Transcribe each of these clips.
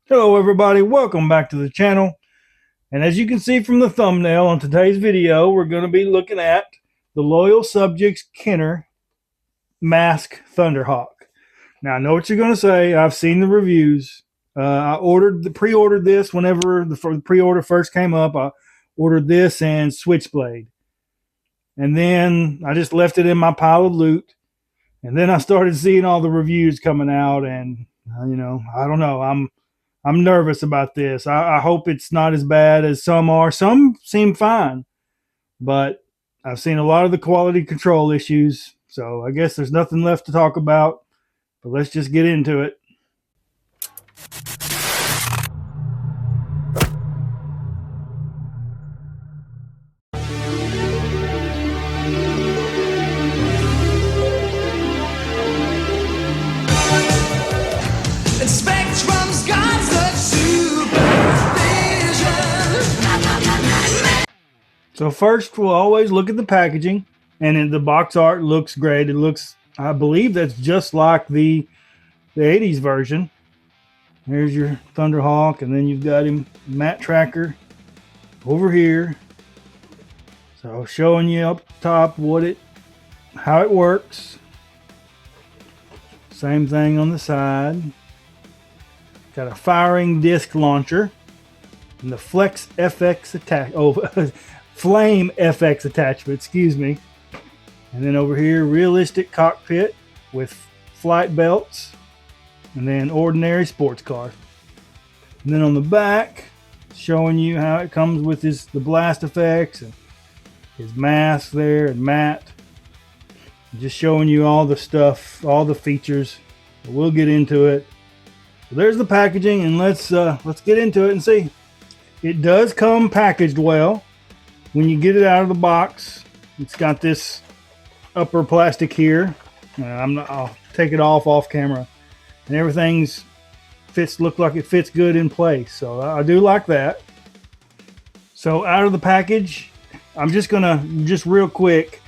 Hello everybody, welcome back to the channel. And as you can see from the thumbnail on today's video, we're going to be looking at the Loyal Subjects Kenner M.A.S.K Thunderhawk. Now I know what you're going to say. I've seen the reviews. I pre-ordered this whenever the pre-order first came up. I ordered this and Switchblade. And then I just left it in my pile of loot. And then I started seeing all the reviews coming out, and I don't know. I'm nervous about this. I hope it's not as bad as some are. Some seem fine, but I've seen a lot of the quality control issues. So I guess there's nothing left to talk about, but let's just get into it. So first, we'll always look at the packaging, and the box art looks great. It looks, I believe that's just like the 80s version. There's your Thunderhawk, and then you've got him Mat Tracker over here. So showing you up top how it works. Same thing on the side. Got a firing disc launcher and the Flex FX attack. Flame FX attachment, excuse me. And then over here, realistic cockpit with flight belts, and then ordinary sports car. And then on the back, showing you how it comes with the blast effects and his mask there and matte. Just showing you all the stuff, all the features. We'll get into it. So there's the packaging, and let's get into it and see. It does come packaged well. When you get it out of the box, it's got this upper plastic here. I'll take it off camera, and everything's look like it fits good in place. So I do like that. So out of the package, I'm just real quick.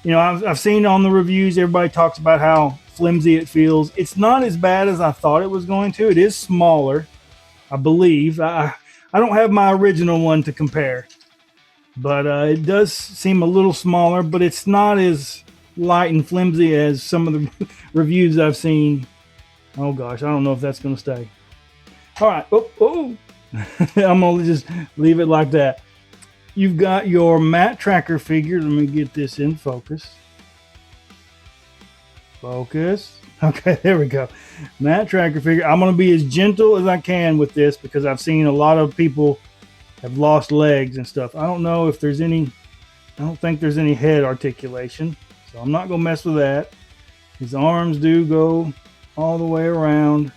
I've seen on the reviews, everybody talks about how flimsy it feels. It's not as bad as I thought it was going to. It is smaller, I believe. I don't have my original one to compare, but it does seem a little smaller, but it's not as light and flimsy as some of the reviews I've seen. Oh gosh, I don't know if that's going to stay. All right. I'm going to just leave it like that. You've got your Mat Tracker figure. Let me get this in focus. Focus. Okay, there we go. Mat Tracker figure. I'm going to be as gentle as I can with this because I've seen a lot of people have lost legs and stuff. I don't know if there's any. I don't think there's any head articulation, so I'm not going to mess with that. His arms do go all the way around,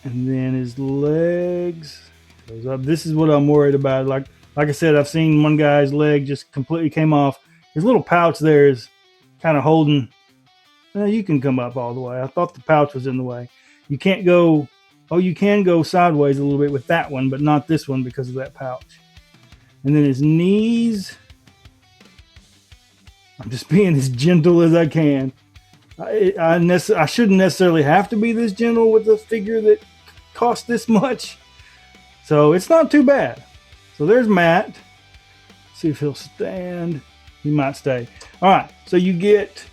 and then his legs goes up. This is what I'm worried about. Like I said, I've seen one guy's leg just completely came off. His little pouch there is kind of holding. You can come up all the way. I thought the pouch was in the way. You can't go. Oh, you can go sideways a little bit with that one, but not this one because of that pouch. And then his knees. I'm just being as gentle as I can. I shouldn't necessarily have to be this gentle with a figure that costs this much. So it's not too bad. So there's Matt. Let's see if he'll stand. He might stay. All right. So you get,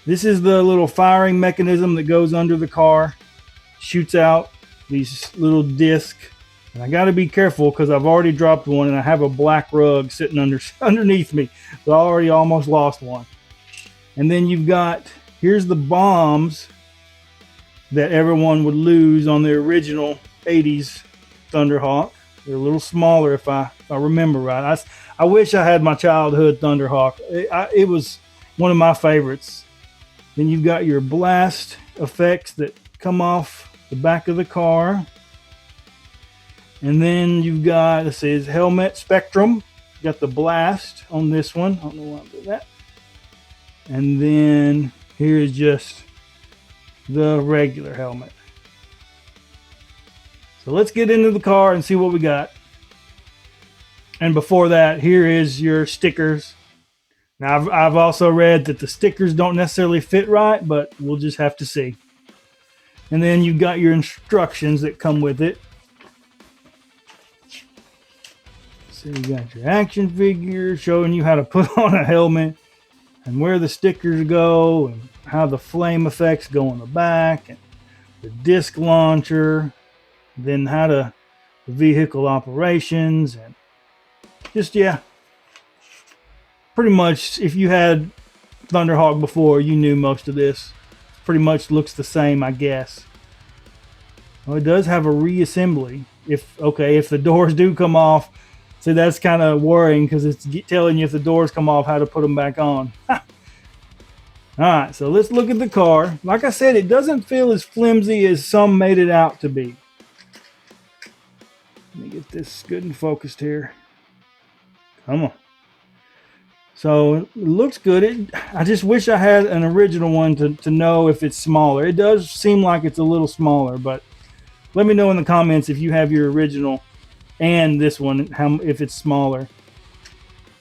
this is the little firing mechanism that goes under the car. Shoots out these little discs. And I got to be careful because I've already dropped one and I have a black rug sitting underneath me. So I already almost lost one. And then you've got, here's the bombs that everyone would lose on the original 80s Thunderhawk. They're a little smaller if I remember right. I wish I had my childhood Thunderhawk. It was one of my favorites. Then you've got your blast effects that come off the back of the car. And then you've got, this is helmet spectrum. You got the blast on this one. I don't know why I did that. And then here's just the regular helmet. So let's get into the car and see what we got. And before that, here is your stickers. Now, I've also read that the stickers don't necessarily fit right, but we'll just have to see. And then you've got your instructions that come with it. So you got your action figure showing you how to put on a helmet and where the stickers go and how the flame effects go on the back and the disc launcher, then how to the vehicle operations, and just, yeah, pretty much if you had Thunderhawk before, you knew most of this. Pretty much looks the same, I guess. Well, it does have a reassembly. If the doors do come off, so that's kind of worrying because it's telling you if the doors come off how to put them back on. All right, so let's look at the car. Like I said, it doesn't feel as flimsy as some made it out to be. Let me get this good and focused here. Come on. So it looks good. I just wish I had an original one to know if it's smaller. It does seem like it's a little smaller, but let me know in the comments if you have your original and this one, if it's smaller.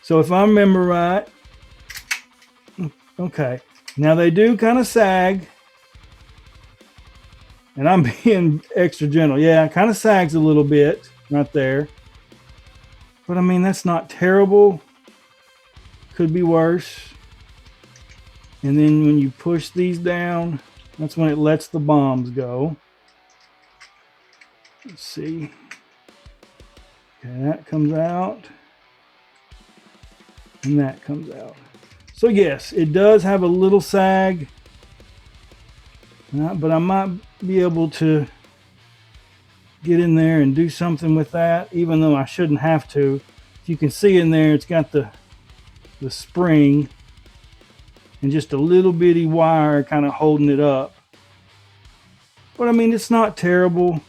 So if I remember right, okay. Now they do kind of sag, and I'm being extra gentle. Yeah, it kind of sags a little bit right there. But I mean, that's not terrible. Could be worse. And then when you push these down, that's when it lets the bombs go. Let's see. Okay, that comes out. And that comes out. So yes, it does have a little sag. But I might be able to get in there and do something with that, even though I shouldn't have to. If you can see in there, it's got the spring and just a little bitty wire kind of holding it up. But I mean, it's not terrible.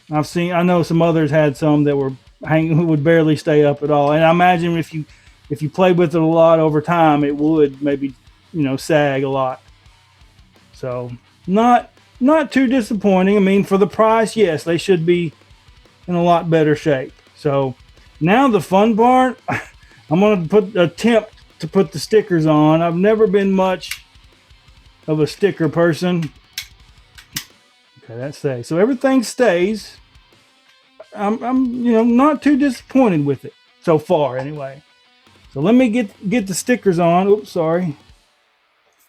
I know some others had some that would barely stay up at all. And I imagine if you played with it a lot over time, it would maybe, sag a lot. So not too disappointing. I mean, for the price, yes, they should be in a lot better shape. So now the fun part, I'm going to attempt to put the stickers on. I've never been much of a sticker person. Okay, that stays. So everything stays. I'm not too disappointed with it so far anyway. So let me get the stickers on. Oops, sorry.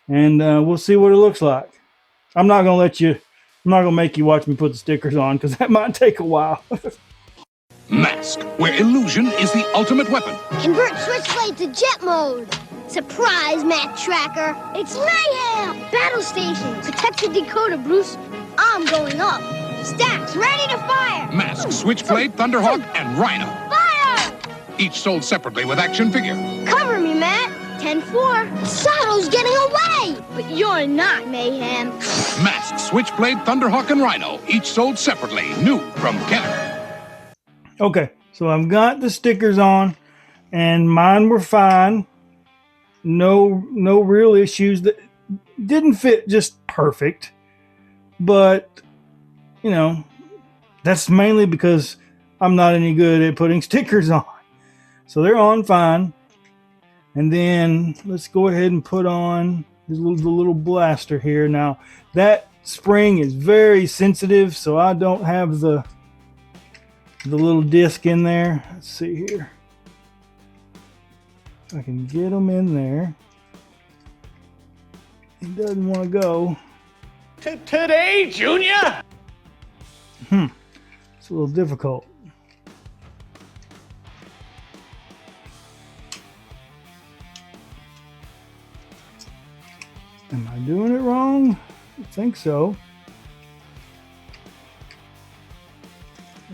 And we'll see what it looks like. I'm not going to make you watch me put the stickers on because that might take a while. M.A.S.K, where illusion is the ultimate weapon. Convert Switchblade to jet mode. Surprise, Map Tracker. It's mayhem. Battle station. Protect the decoder, Bruce. I'm going up. Stacks ready to fire. M.A.S.K, Switchblade, Thunderhawk, and Rhino. Fire! Each sold separately with action figure. Cover me, Matt. 10-4. Sato's getting away. But you're not, Mayhem. M.A.S.K, Switchblade, Thunderhawk, and Rhino. Each sold separately. New from Kenner. Okay, so I've got the stickers on, and mine were fine. No real issues. That didn't fit just perfect, but that's mainly because I'm not any good at putting stickers on. So they're on fine. And then let's go ahead and put on the little blaster here. Now that spring is very sensitive, so I don't have the little disc in there. Let's see here. I can get them in there. It doesn't want to go. Today, Junior? It's a little difficult. Am I doing it wrong? I think so.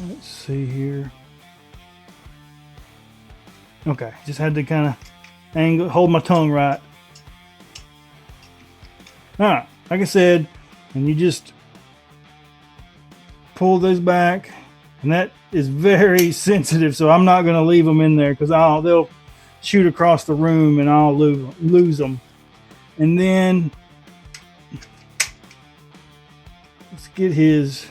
Let's see here. Okay, just had to kind of hold my tongue right. Alright, like I said, and you just pull those back, and that is very sensitive, so I'm not going to leave them in there because they'll shoot across the room and I'll lose them. And then let's get his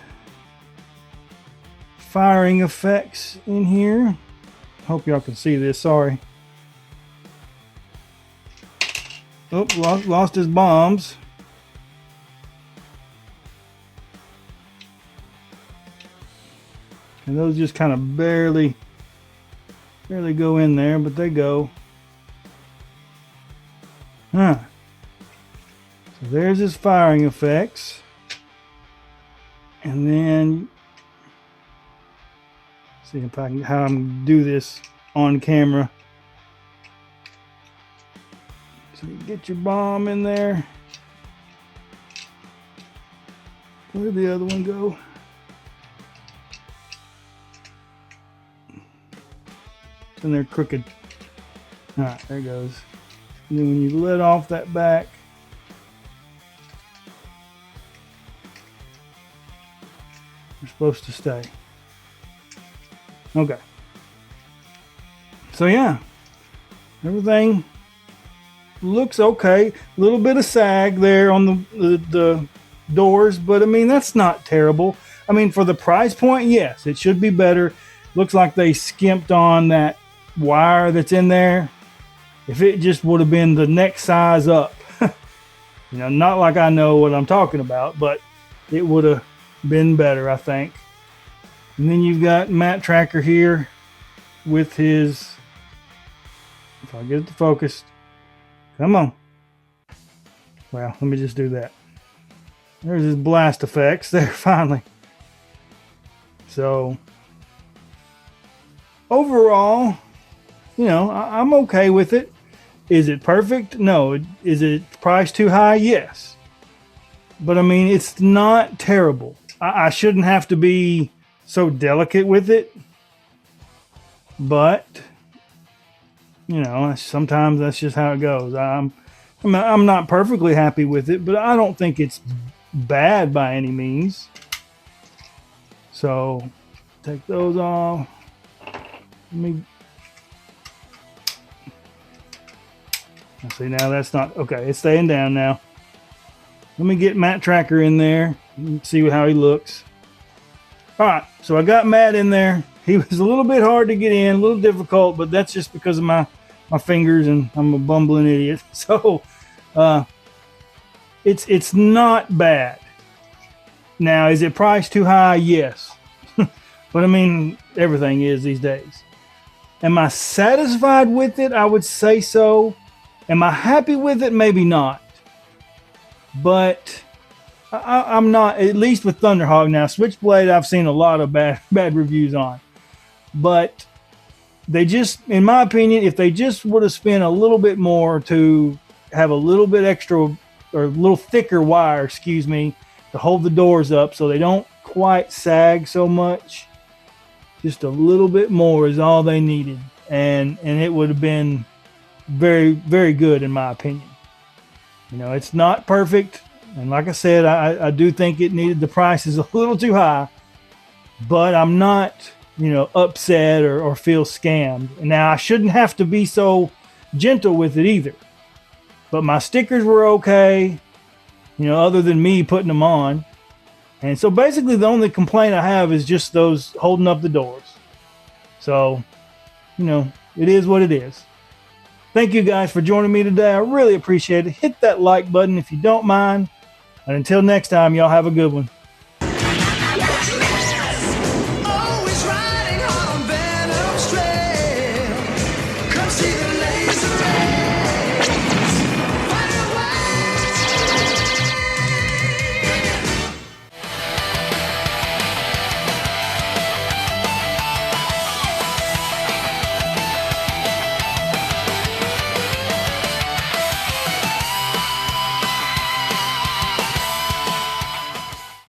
firing effects in here. Hope y'all can see this. Sorry. Oh, lost his bombs. And those just kind of barely go in there, but they go. So there's his firing effects. And then, see if I can, how I'm gonna do this on camera. So you get your bomb in there. Where'd the other one go? It's in there crooked. Alright, there it goes. And then when you let off that back, you're supposed to stay. Okay. So yeah, everything looks okay. A little bit of sag there on the doors, but I mean, that's not terrible. I mean, for the price point, yes, it should be better. Looks like they skimped on that wire that's in there. If it just would have been the next size up, you know, not like I know what I'm talking about, but it would have been better, I think. And then you've got Matt Tracker here with his, if I get it to focus, come on. Well, let me just do that. There's his blast effects there finally. So overall, you know, I'm okay with it. Is it perfect? No. Is it priced too high? Yes. But I mean, it's not terrible. I shouldn't have to be so delicate with it. But, you know, sometimes that's just how it goes. I'm not perfectly happy with it, but I don't think it's bad by any means. So, take those off. Let me... See, now that's not... Okay, it's staying down now. Let me get Matt Tracker in there and see how he looks. Alright, so I got Matt in there. He was a little bit hard to get in, a little difficult, but that's just because of my fingers and I'm a bumbling idiot. So, it's not bad. Now, is it priced too high? Yes. But I mean, everything is these days. Am I satisfied with it? I would say so. Am I happy with it? Maybe not. But I'm not, at least with Thunderhawk. Now, Switchblade, I've seen a lot of bad reviews on. But they just, in my opinion, if they just would have spent a little bit more to have a little bit extra, or a little thicker wire, excuse me, to hold the doors up so they don't quite sag so much. Just a little bit more is all they needed. And it would have been very, very good in my opinion. You know, it's not perfect. And like I said, I do think it needed, the price is a little too high. But I'm not, you know, upset or feel scammed. Now, I shouldn't have to be so gentle with it either. But my stickers were okay, you know, other than me putting them on. And so basically the only complaint I have is just those holding up the doors. So, you know, it is what it is. Thank you guys for joining me today. I really appreciate it. Hit that like button if you don't mind. And until next time, y'all have a good one.